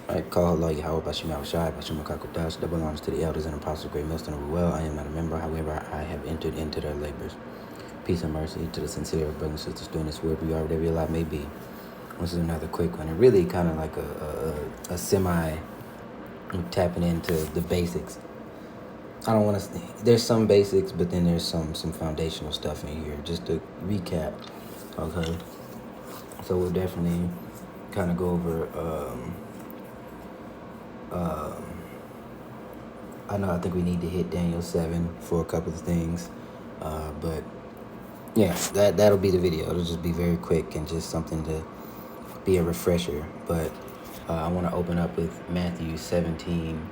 Right, call Allah Yahweh Bashim Shai Bashim Kakudash, that belongs to the elders and apostles of Great Millstone of the Well. I am not a member, however, I have entered into their labors. Peace and mercy to the sincere brothers and sisters doing this work. We are whatever your lot may be. This is another quick one. And really kind of like a semi tapping into the basics. I don't want to. There's some basics, but then there's some foundational stuff in here. Just to recap, okay. So we'll definitely kind of go over. I think we need to hit Daniel 7 for a couple of things, but yeah, that'll be the video. It'll just be very quick and just something to be a refresher. But I want to open up with Matthew 17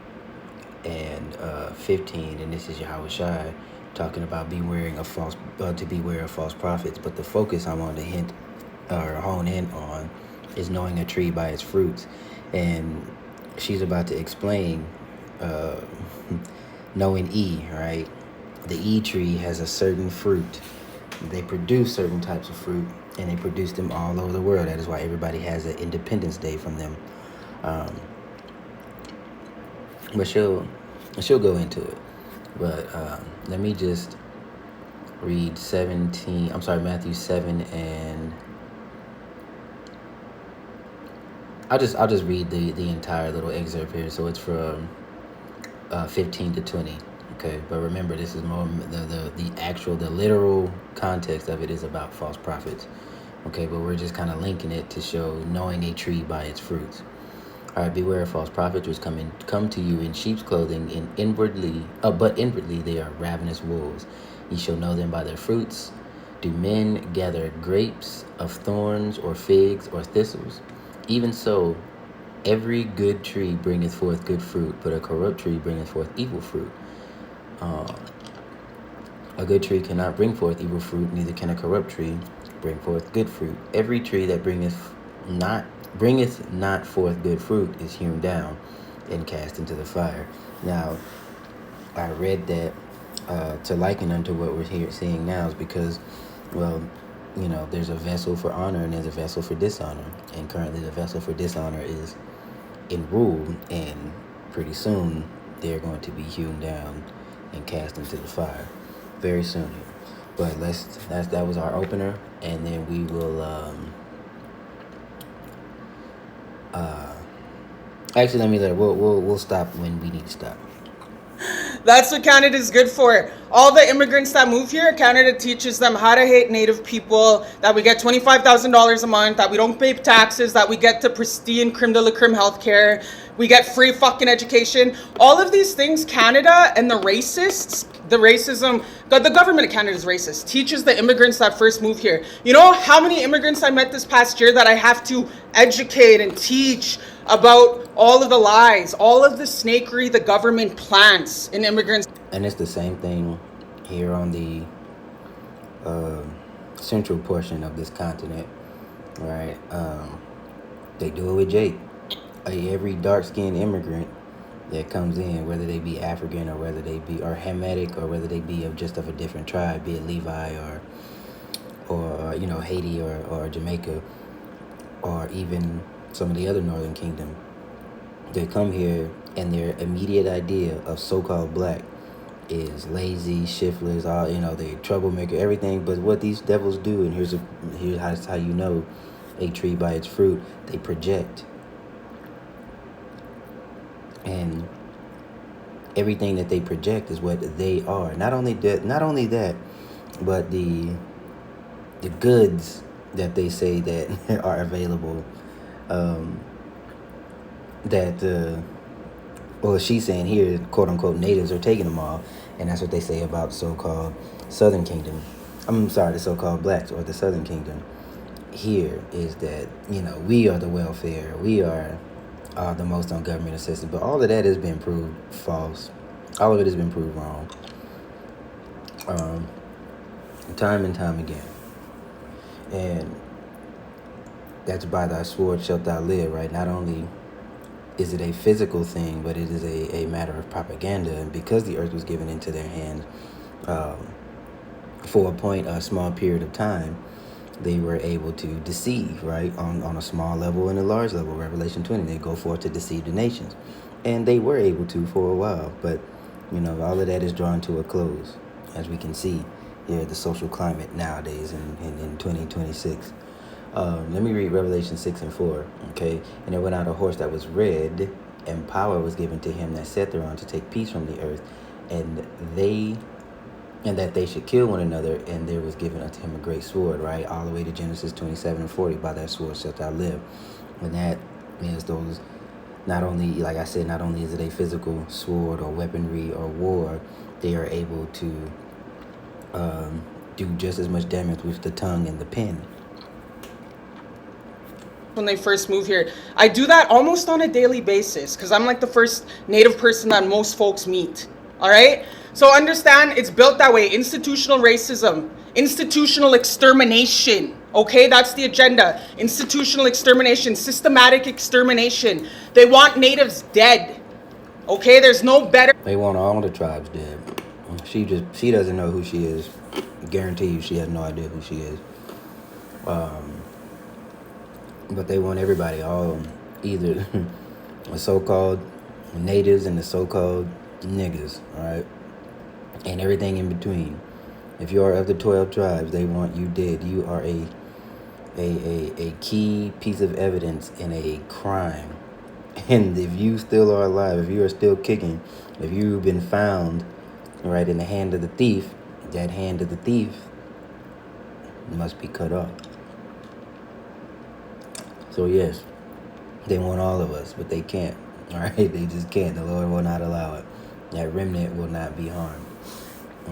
and 15, and this is Yahweh Shai talking about to beware of false prophets. But the focus I want to hone in on is knowing a tree by its fruits, and she's about to explain knowing right? The tree has a certain fruit. They produce certain types of fruit, and they produce them all over the world. That is why everybody has an Independence Day from them. But she'll go into it. But let me just read Matthew 7, and I'll just read the entire little excerpt here. So it's from 15 to 20. Okay, but remember, this is more the literal context of it is about false prophets. Okay, but we're just kind of linking it to show knowing a tree by its fruits. All right, beware of false prophets which come to you in sheep's clothing, but inwardly they are ravenous wolves. Ye shall know them by their fruits. Do men gather grapes of thorns, or figs, or thistles? Even so, every good tree bringeth forth good fruit, but a corrupt tree bringeth forth evil fruit. A good tree cannot bring forth evil fruit, neither can a corrupt tree bring forth good fruit. Every tree that bringeth not forth good fruit is hewn down and cast into the fire. Now, I read that to liken unto what we're seeing now is because, well, there's a vessel for honor and there's a vessel for dishonor. And currently the vessel for dishonor is in rule, and pretty soon they're going to be hewn down and cast into the fire very soon. But that was our opener, and then we will we'll stop when we need to stop. That's what Canada is good for. All the immigrants that move here, Canada teaches them how to hate Native people, that we get $25,000 a month, that we don't pay taxes, that we get the pristine creme de la creme healthcare, we get free fucking education. All of these things, Canada and the racists, the government of Canada is racist, teaches the immigrants that first move here. You know how many immigrants I met this past year that I have to educate and teach about all of the lies, all of the snakery the government plants in immigrants. And it's the same thing here on the central portion of this continent, right? They do it with Jake. Every dark-skinned immigrant that comes in, whether they be African or whether they be Hamitic or whether they be of a different tribe, be it Levi or Haiti or Jamaica or even some of the other Northern Kingdom, they come here and their immediate idea of so-called black is lazy, shiftless, they troublemaker, everything. But what these devils do, and here's how you know a tree by its fruit, they project. And everything that they project is what they are. Not only that, but the goods that they say that are available, she's saying here, quote unquote, natives are taking them all, and that's what they say about so-called Southern Kingdom. The so-called blacks or the Southern Kingdom. Here is that we are the welfare, we are the most on government assistance, but all of that has been proved false. All of it has been proved wrong, time and time again. And that's by thy sword shalt thou live, right? Not only is it a physical thing, but it is a matter of propaganda. And because the earth was given into their hands for a small period of time, they were able to deceive, right, on a small level and a large level. Revelation 20, they go forth to deceive the nations. And they were able to for a while, but, all of that is drawn to a close, as we can see here, the social climate nowadays in 2026. Let me read Revelation 6 and 4, okay? And there went out a horse that was red, and power was given to him that sat thereon to take peace from the earth, and that they should kill one another, and there was given unto him a great sword, right? All the way to Genesis 27 and 40, by that sword shalt thou live. And that is those, not only, like I said, not only is it a physical sword or weaponry or war, they are able to do just as much damage with the tongue and the pen. When they first move here, I do that almost on a daily basis because I'm like the first native person that most folks meet. All right, so understand it's built that way. Institutional racism, institutional extermination. Okay, that's the agenda. Institutional extermination, systematic extermination. They want natives dead. Okay, there's no better. They want all the tribes dead. She doesn't know who she is. I guarantee you she has no idea who she is. But they want everybody, all either the so-called natives and the so-called niggas, all right, and everything in between. If you are of the 12 tribes, they want you dead. You are a key piece of evidence in a crime. And if you still are alive, if you are still kicking, if you've been found, right, in the hand of the thief, that hand of the thief must be cut off. So yes, they want all of us, but they can't. All right, they just can't. The Lord will not allow it. That remnant will not be harmed.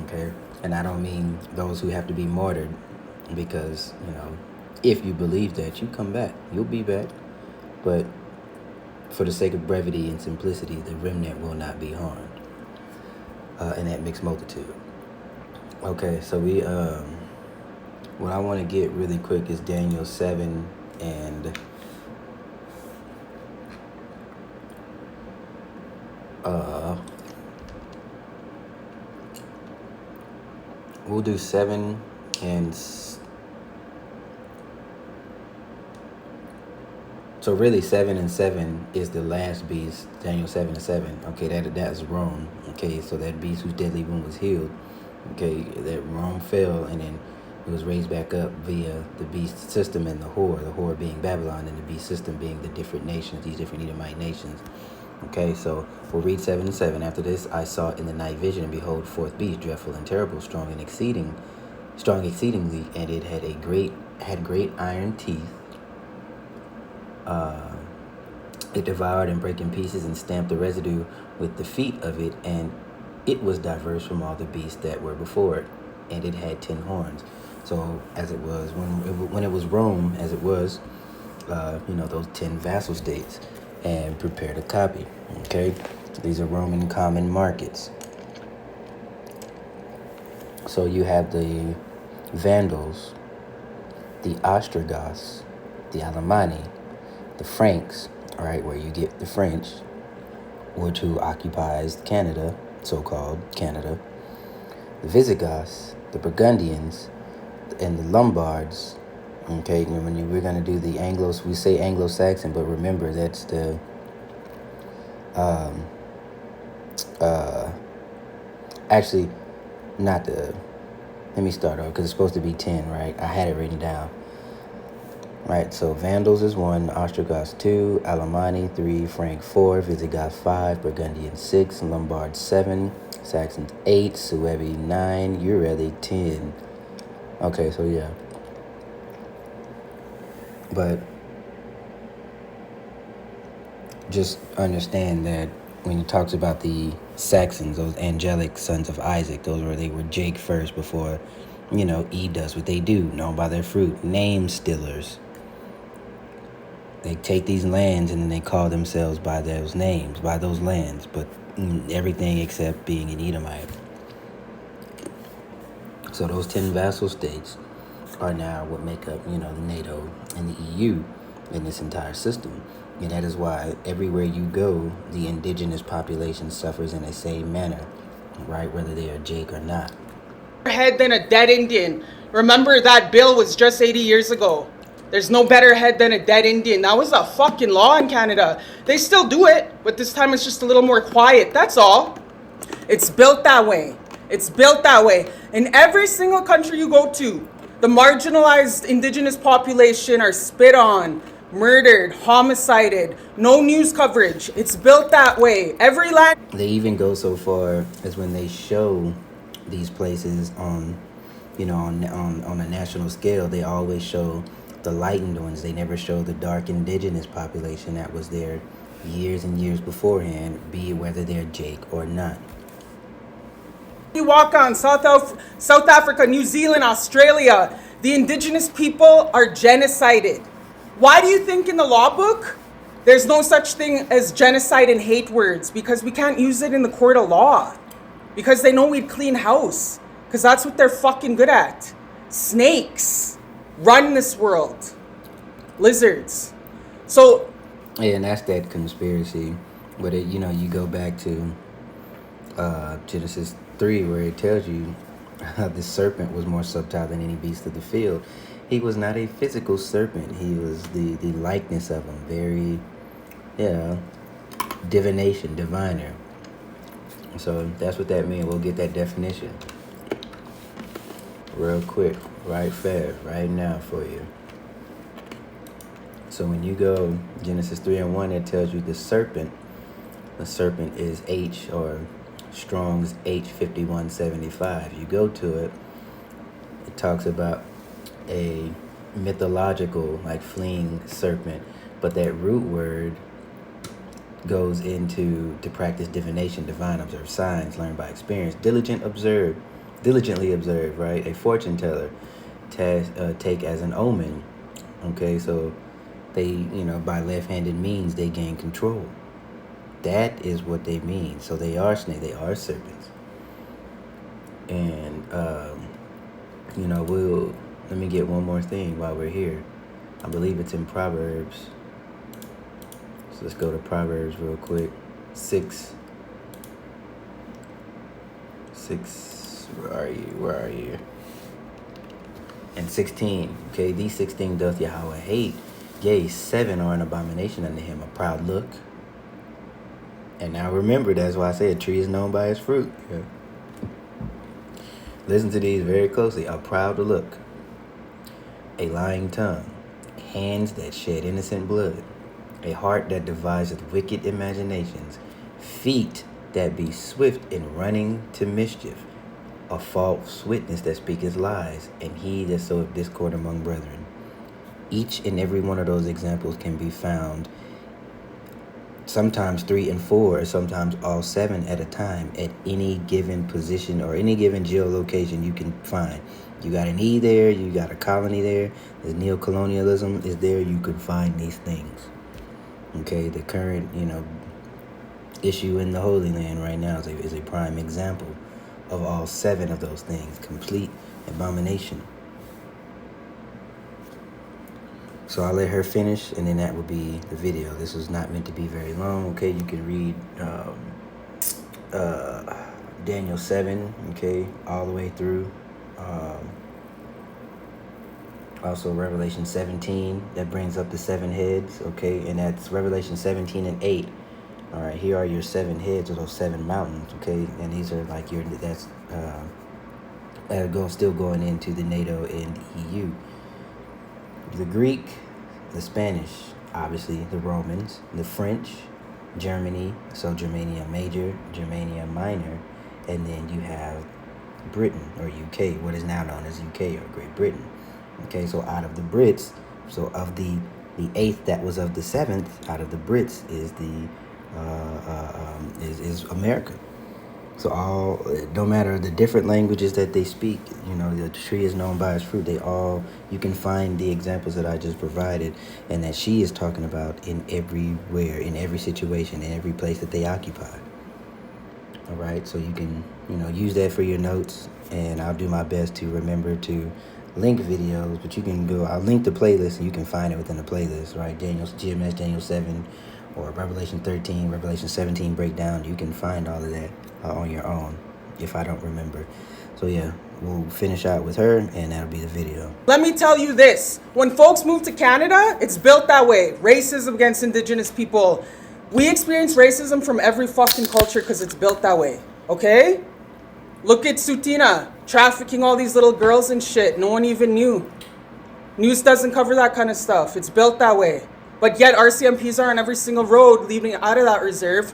Okay, and I don't mean those who have to be martyred, because if you believe that, you come back, you'll be back. But for the sake of brevity and simplicity, the remnant will not be harmed in that mixed multitude. Okay, so we what I want to get really quick is Daniel 7 and we'll do 7 and so really 7 and 7 is the last beast. Daniel 7 and 7. Okay, that's Rome. Okay, so that beast whose deadly wound was healed. Okay, that Rome fell and then it was raised back up via the beast system and the whore being Babylon, and the beast system being the different nations, these different Edomite nations. Okay, so we'll read 7 and 7. After this, I saw in the night vision, and behold, fourth beast, dreadful and terrible, strong exceedingly, and it had great iron teeth. It devoured and brake in pieces and stamped the residue with the feet of it, and it was diverse from all the beasts that were before it, and it had 10 horns. So as it was when it was Rome, as it was, those 10 vassal states, and prepared a copy. Okay, these are Roman common markets. So you have the Vandals, the Ostrogoths, the Alemanni, the Franks, all right, where you get the French, which who occupies Canada, so-called Canada, the Visigoths, the Burgundians, and the Lombards. Okay, we're going to do the Anglos, we say Anglo-Saxon, but remember that's the actually not the, let me start over because it's supposed to be 10, right? I had it written down. Right, so Vandals is 1, Ostrogoths 2, Alemanni 3, Frank 4, Visigoth 5, Burgundian 6, Lombard 7, Saxons 8, Suebi 9, Ureli 10. Okay, so yeah. But just understand that when he talks about the Saxons, those angelic sons of Isaac, they were Jake first before, Eve does what they do, known by their fruit, name stealers. They take these lands and then they call themselves by those names, by those lands, but everything except being an Edomite. So those 10 vassal states are now what make up, the NATO and the EU in this entire system. And that is why everywhere you go, the indigenous population suffers in the same manner, right? Whether they are Jake or not. head than a dead Indian. Remember, that bill was just 80 years ago. There's no better head than a dead Indian. That was a fucking law in Canada. They still do it, but this time it's just a little more quiet. That's all. It's built that way. It's built that way. In every single country you go to, the marginalized indigenous population are spit on, murdered, homicided, no news coverage. It's built that way. Every land. They even go so far as when they show these places on, on a national scale, they always show the lightened ones. They never show the dark indigenous population that was there years and years beforehand, be it whether they're Jake or not. You walk on South Africa, New Zealand, Australia, the indigenous people are genocided. Why do you think in the law book there's no such thing as genocide and hate words? Because we can't use it in the court of law. Because they know we'd clean house. Because that's what they're fucking good at. Snakes run this world. Lizards. So. Yeah, and that's that conspiracy. But you go back to Genesis 3, where it tells you the serpent was more subtle than any beast of the field. He was not a physical serpent. He was the likeness of him. Very, divination, diviner. So that's what that means. We'll get that definition real quick, right fast, right now for you. So when you go Genesis 3:1, it tells you the serpent is H, or Strong's H5175. You go to it, it talks about a mythological, like, fleeing serpent, but that root word goes into to practice divination, divine, observe signs, learn by experience, diligently observe, right? A fortune teller, take as an omen. Okay, so they, by left-handed means, they gain control. That is what they mean. So they are snakes, they are serpents. And, let me get one more thing while we're here. I believe it's in Proverbs. So let's go to Proverbs real quick. 6, where are you? And 16, okay, these 16 doth Yahweh hate. Yea, 7 are an abomination unto him, a proud look. And now remember, that's why I say a tree is known by its fruit. Yeah. Listen to these very closely. A proud look, a lying tongue, hands that shed innocent blood, a heart that deviseth wicked imaginations, feet that be swift in running to mischief, a false witness that speaketh lies, and he that soweth discord among brethren. Each and every one of those examples can be found sometimes 3 and 4, or sometimes all 7 at a time, at any given position or any given geolocation you can find. You got an E there, you got a colony there, the neocolonialism is there, you could find these things. Okay, the current, issue in the Holy Land right now is a prime example of all 7 of those things. Complete abomination. So I'll let her finish, and then that will be the video. This was not meant to be very long. Okay, you can read Daniel 7, okay, all the way through. Also Revelation 17, that brings up the 7 heads, okay, and that's Revelation 17 and 8. All right, here are your 7 heads of those 7 mountains, okay, and these are like still going into the NATO and EU. The Greek, the Spanish, obviously the Romans, the French, Germany, so Germania Major, Germania Minor, and then you have Britain, or UK, what is now known as UK or Great Britain. Okay, so out of the Brits, so of the 8th that was of the 7th, out of the Brits is is America. So no matter the different languages that they speak, the tree is known by its fruit. You can find the examples that I just provided and that she is talking about in everywhere, in every situation, in every place that they occupy. All right, so you can, use that for your notes, and I'll do my best to remember to link videos, but you can I'll link the playlist and you can find it within the playlist, right? GMS, Daniel 7, or Revelation 13, Revelation 17 breakdown. You can find all of that on your own. if I don't remember. So yeah, we'll finish out with her, and that'll be the video. Let me tell you this. When folks move to Canada, it's built that way. Racism against Indigenous people. We experience racism from every fucking culture because it's built that way. Okay? Look at Sutina, trafficking all these little girls and shit. No one even knew. News doesn't cover that kind of stuff. It's built that way. But yet RCMPs are on every single road leading out of that reserve.